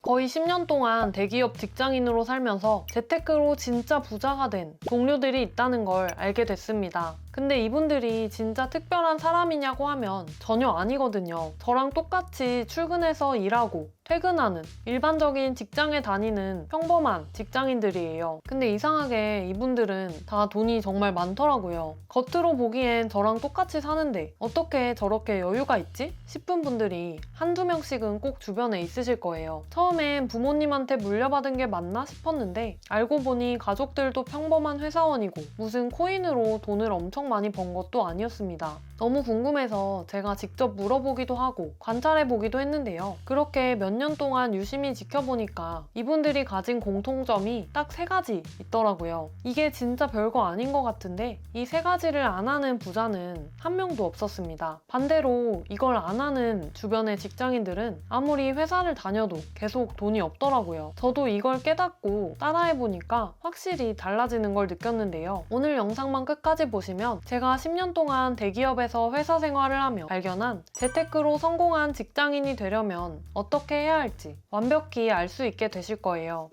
거의 10년 동안 대기업 직장인으로 살면서 재테크로 진짜 부자가 된 동료들이 있다는 걸 알게 됐습니다. 근데 이분들이 진짜 특별한 사람이냐고 하면 전혀 아니거든요. 저랑 똑같이 출근해서 일하고 퇴근하는 일반적인 직장에 다니는 평범한 직장인들이에요. 근데 이상하게 이분들은 다 돈이 정말 많더라고요. 겉으로 보기엔 저랑 똑같이 사는데 어떻게 저렇게 여유가 있지? 싶은 분들이 한두 명씩은 꼭 주변에 있으실 거예요. 처음엔 부모님한테 물려받은 게 맞나 싶었는데 알고 보니 가족들도 평범한 회사원이고 무슨 코인으로 돈을 엄청 많이 번 것도 아니었습니다. 너무 궁금해서 제가 직접 물어보기도 하고 관찰해보기도 했는데요. 그렇게 몇 년 동안 유심히 지켜보니까 이분들이 가진 공통점이 딱 3가지 있더라고요. 이게 진짜 별거 아닌 것 같은데 이 3가지를 안 하는 부자는 한 명도 없었습니다. 반대로 이걸 안 하는 주변의 직장인들은 아무리 회사를 다녀도 계속 돈이 없더라고요. 저도 이걸 깨닫고 따라해보니까 확실히 달라지는 걸 느꼈는데요. 오늘 영상만 끝까지 보시면 제가 10년 동안 대기업에서 회사 생활을 하며 발견한 재테크로 성공한 직장인이 되려면 어떻게 해야 할지 완벽히 알 수 있게 되실 거예요.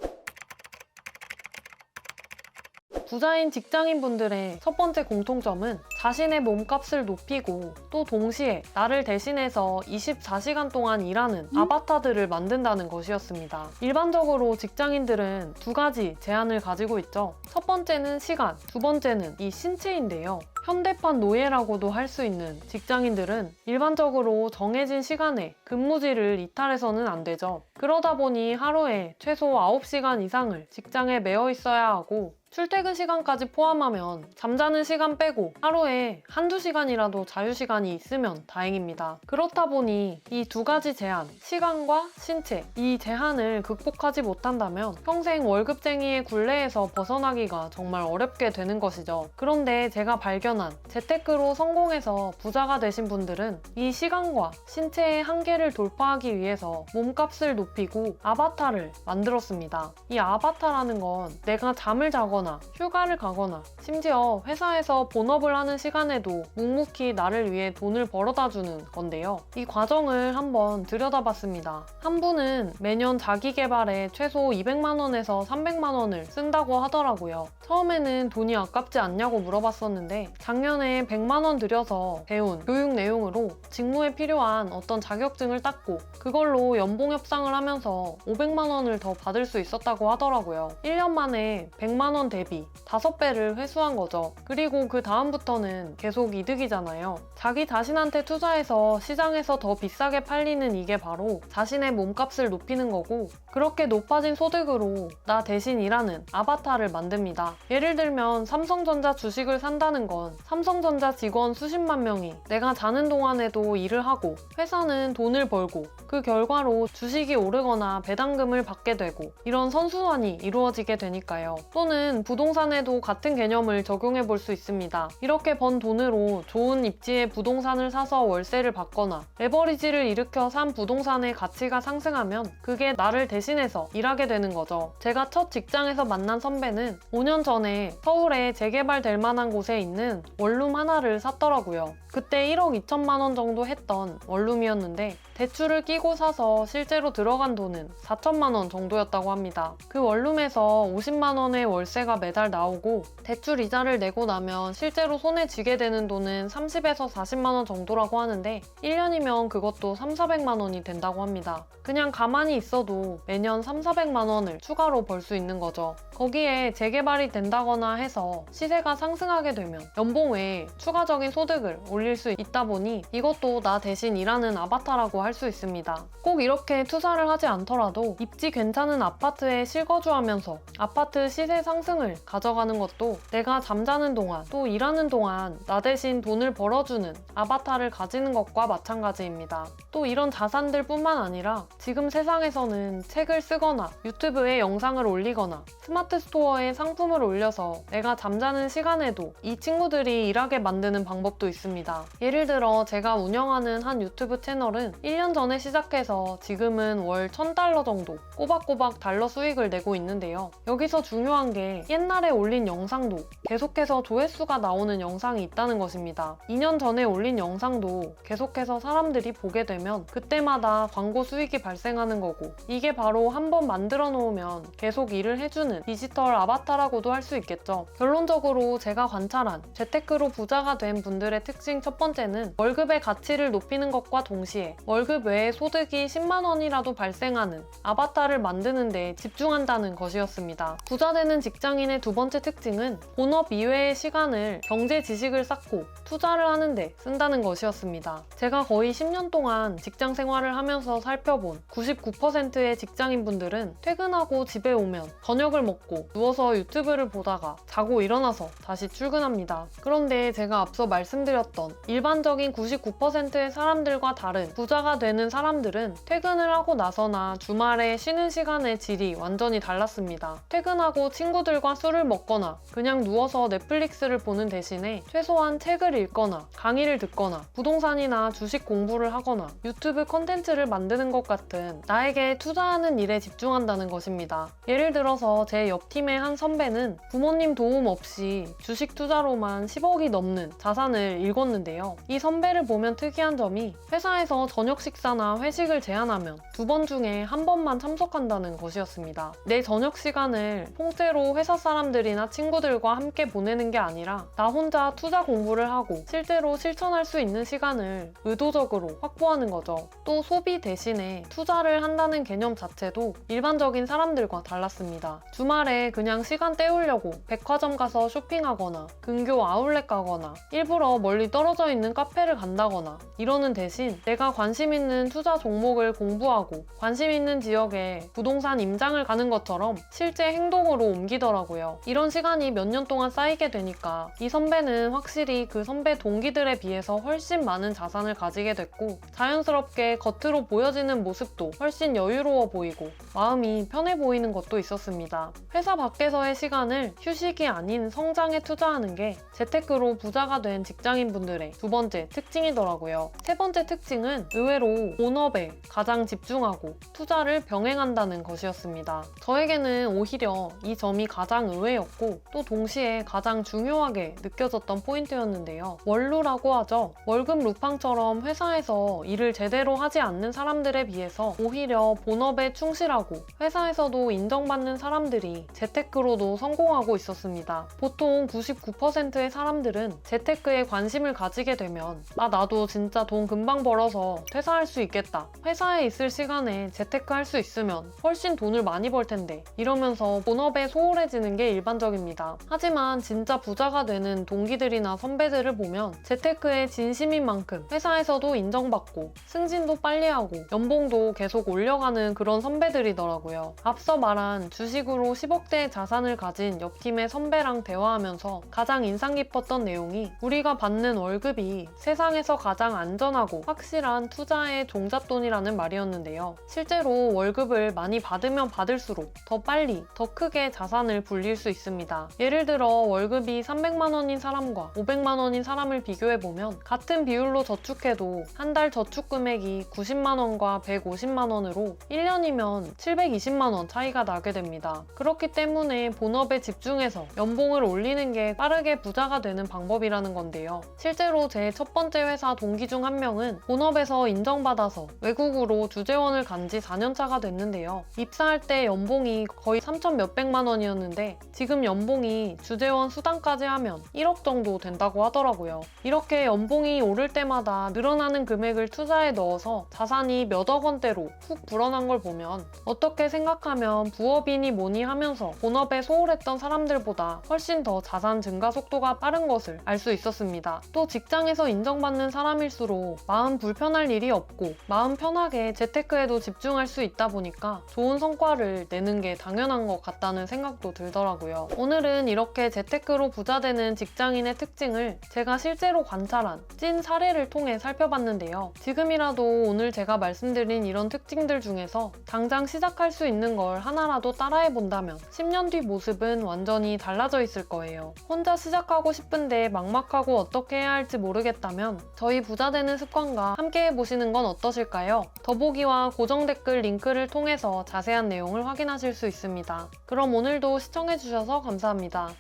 부자인 직장인분들의 첫 번째 공통점은 자신의 몸값을 높이고 또 동시에 나를 대신해서 24시간 동안 일하는 아바타들을 만든다는 것이었습니다. 일반적으로 직장인들은 2가지 제한을 가지고 있죠. 첫 번째는 시간, 두 번째는 이 신체인데요. 현대판 노예라고도 할 수 있는 직장인들은 일반적으로 정해진 시간에 근무지를 이탈해서는 안 되죠. 그러다 보니 하루에 최소 9시간 이상을 직장에 매여 있어야 하고 출퇴근 시간까지 포함하면 잠자는 시간 빼고 하루에 한두 시간이라도 자유시간이 있으면 다행입니다. 그렇다 보니 이 2가지 제한, 시간과 신체, 이 제한을 극복하지 못한다면 평생 월급쟁이의 굴레에서 벗어나기가 정말 어렵게 되는 것이죠. 그런데 제가 발견한 재테크로 성공해서 부자가 되신 분들은 이 시간과 신체의 한계를 돌파하기 위해서 몸값을 높이고 아바타를 만들었습니다. 이 아바타라는 건 내가 잠을 자거나 휴가를 가거나 심지어 회사에서 본업을 하는 시간에도 묵묵히 나를 위해 돈을 벌어다 주는 건데요. 이 과정을 한번 들여다봤습니다. 한 분은 매년 자기 개발에 최소 200만 원에서 300만 원을 쓴다고 하더라고요. 처음에는 돈이 아깝지 않냐고 물어봤었는데 작년에 100만 원 들여서 배운 교육 내용으로 직무에 필요한 어떤 자격증을 땄고 그걸로 연봉 협상을 하면서 500만 원을 더 받을 수 있었다고 하더라고요. 1년 만에 100만 원 대비 5배를 회수한 거죠. 그리고 그 다음부터는 계속 이득이잖아요. 자기 자신한테 투자해서 시장에서 더 비싸게 팔리는 이게 바로 자신의 몸값을 높이는 거고 그렇게 높아진 소득으로 나 대신 일하는 아바타를 만듭니다. 예를 들면 삼성전자 주식을 산다는 건 삼성전자 직원 수십만 명이 내가 자는 동안에도 일을 하고 회사는 돈을 벌고 그 결과로 주식이 오르거나 배당금을 받게 되고 이런 선순환이 이루어지게 되니까요. 또는 부동산에도 같은 개념을 적용해 볼 수 있습니다. 이렇게 번 돈으로 좋은 입지의 부동산을 사서 월세를 받거나 레버리지를 일으켜 산 부동산의 가치가 상승하면 그게 나를 대신해서 일하게 되는 거죠. 제가 첫 직장에서 만난 선배는 5년 전에 서울에 재개발될 만한 곳에 있는 원룸 하나를 샀더라고요. 그때 1억 2천만 원 정도 했던 원룸이었는데 대출을 끼고 사서 실제로 들어간 돈은 4천만 원 정도였다고 합니다. 그 원룸에서 50만 원의 월세가 매달 나오고 대출 이자를 내고 나면 실제로 손에 쥐게 되는 돈은 30에서 40만 원 정도라고 하는데 1년이면 그것도 3,400만 원이 된다고 합니다. 그냥 가만히 있어도 매년 3,400만 원을 추가로 벌 수 있는 거죠. 거기에 재개발이 된다거나 해서 시세가 상승하게 되면 연봉 외에 추가적인 소득을 올릴 수 있다 보니 이것도 나 대신 일하는 아바타라고 할 수 있습니다. 꼭 이렇게 투자를 하지 않더라도 입지 괜찮은 아파트에 실거주하면서 아파트 시세 상승을 가져가는 것도 내가 잠자는 동안 또 일하는 동안 나 대신 돈을 벌어주는 아바타를 가지는 것과 마찬가지입니다. 또 이런 자산들 뿐만 아니라 지금 세상에서는 책을 쓰거나 유튜브에 영상을 올리거나 스마트 스토어에 상품을 올려서 내가 잠자는 시간에도 이 친구들이 일하게 만드는 방법도 있습니다. 예를 들어 제가 운영하는 한 유튜브 채널은 1년 전에 시작해서 지금은 월 $1,000 정도 꼬박꼬박 달러 수익을 내고 있는데요. 여기서 중요한 게 옛날에 올린 영상도 계속해서 조회수가 나오는 영상이 있다는 것입니다. 2년 전에 올린 영상도 계속해서 사람들이 보게 되면 그때마다 광고 수익이 발생하는 거고, 이게 바로 한번 만들어 놓으면 계속 일을 해주는 디지털 아바타라고도 할 수 있겠죠. 결론적으로 제가 관찰한 재테크로 부자가 된 분들의 특징 첫 번째는 월급의 가치를 높이는 것과 동시에 월급 외에 소득이 10만 원이라도 발생하는 아바타를 만드는 데 집중한다는 것이었습니다. 부자 되는 직장인의 두 번째 특징은 본업 이외의 시간을 경제 지식을 쌓고 투자를 하는데 쓴다는 것이었습니다. 제가 거의 10년 동안 직장 생활을 하면서 살펴본 99%의 직장인분들은 퇴근하고 집에 오면 저녁을 먹고 누워서 유튜브를 보다가 자고 일어나서 다시 출근합니다. 그런데 제가 앞서 말씀드렸던 일반적인 99%의 사람들과 다른 부자가 되는 사람들은 퇴근을 하고 나서나 주말에 쉬는 시간의 질이 완전히 달랐습니다. 퇴근하고 친구들과 술을 먹거나 그냥 누워서 넷플릭스를 보는 대신에 최소한 책을 읽거나 강의를 듣거나 부동산이나 주식 공부를 하거나 유튜브 컨텐츠를 만드는 것 같은 나에게 투자하는 일에 집중한다는 것입니다. 예를 들어서 제 옆팀의 한 선배는 부모님 도움 없이 주식 투자로만 10억이 넘는 자산을 읽었는데요. 이 선배를 보면 특이한 점이 회사에서 저녁 식사나 회식을 제안하면 2번 중에 1번만 참석한다는 것이었습니다. 내 저녁 시간을 통째로 회사 사람들이나 친구들과 함께 보내는 게 아니라 나 혼자 투자 공부를 하고 실제로 실천할 수 있는 시간을 의도적으로 확보하는 거죠. 또 소비 대신에 투자를 한다는 개념 자체도 일반적인 사람들과 달랐습니다. 주말에 그냥 시간 때우려고 백화점 가서 쇼핑하거나 근교 아울렛 가거나 일부러 멀리 떨어져 있는 카페를 간다거나 이러는 대신 내가 관심 있는 투자 종목을 공부하고 관심 있는 지역에 부동산 임장을 가는 것처럼 실제 행동으로 옮기더라고요. 이런 시간이 몇 년 동안 쌓이게 되니까 이 선배는 확실히 그 선배 동기들에 비해서 훨씬 많은 자산을 가지게 됐고, 자연스럽게 겉으로 보여지는 모습도 훨씬 여유로워 보이고 마음이 편해 보이는 것도 있었습니다. 회사 밖에서의 시간을 휴식이 아닌 성장에 투자하는 게 재테크로 부자가 된 직장인분들의 두 번째 특징이더라고요. 세 번째 특징은 의외로 본업에 가장 집중하고 투자를 병행한다는 것이었습니다. 저에게는 오히려 이 점이 가장 의외였고 또 동시에 가장 중요하게 느껴졌던 포인트였는데요. 원루라고 하죠. 월급 루팡처럼 회사에서 일을 제대로 하지 않는 사람들에 비해서 오히려 본업에 충실하고 회사에서도 인정받는 사람들이 재테크로도 성공하고 있었습니다. 보통 99%의 사람들은 재테크에 관심을 가지게 되면 나도 진짜 돈 금방 벌어서 퇴사할 수 있겠다. 회사에 있을 시간에 재테크 할 수 있으면 훨씬 돈을 많이 벌 텐데 이러면서 본업에 소홀해지는 게 일반적입니다. 하지만 진짜 부자가 되는 동기들이나 선배들을 보면 재테크에 진심인 만큼 회사에서도 인정받고 승진도 빨리 하고 연봉도 계속 올려가는 그런 선배들이더라고요. 앞서 말한 주식으로 10억대의 자산을 가진 옆팀의 선배랑 대화하면서 가장 인상 깊었던 내용이 우리가 받는 월급이 세상에서 가장 안전하고 확실한 투자의 종잣돈이라는 말이었는데요. 실제로 월급을 많이 받으면 받을수록 더 빨리, 더 크게 자산을 불릴 수 있습니다. 예를 들어 월급이 300만 원인 사람과 500만 원인 사람을 비교해보면 같은 비율로 저축해도 한 달 저축 금액이 90만 원과 150만 원으로 1년이면 720만 원 차이가 나게 됩니다. 그렇기 때문에 본업에 집중해서 연봉을 올리는 게 빠르게 부자가 되는 방법이라는 건데요. 실제로 제 첫 번째 회사 동기 중 한 명은 본업에서 인정받아서 외국으로 주재원을 간 지 4년 차가 됐는데요. 입사할 때 연봉이 거의 3천 몇백만 원이었는데 지금 연봉이 주재원 수당까지 하면 1억 정도 된다고 하더라고요. 이렇게 연봉이 오를 때마다 늘어나는 금액을 투자에 넣어서 자산이 몇억 원대로 훅 불어난 걸 보면 어떻게 생각하면 부업이니 뭐니 하면서 본업에 소홀했던 사람들보다 훨씬 더 자산 증가 속도가 빠른 것을 알 수 있었습니다. 또 직장에서 인정받는 사람일수록 마음 불편할 일이 없고 마음 편하게 재테크에도 집중할 수 있다 보니까 좋은 성과를 내는 게 당연한 것 같다는 생각도 들더라고요. 오늘은 이렇게 재테크로 부자 되는 직장인의 특징을 제가 실제로 관찰한 찐 사례를 통해 살펴봤는데요. 지금이라도 오늘 제가 말씀드린 이런 특징들 중에서 당장 시작할 수 있는 걸 하나라도 따라해 본다면 10년 뒤 모습은 완전히 달라져 있을 거예요. 혼자 시작하고 싶은데 막막하고 어떻게 해야 할지 모르겠다면 저희 부자 되는 습관과 함께 해보시는 건 어떠실까요? 더보기와 고정 댓글 링크를 통해서 자세한 내용을 확인하실 수 있습니다. 그럼 오늘도 시청해주셔서 시청해주셔서 감사합니다.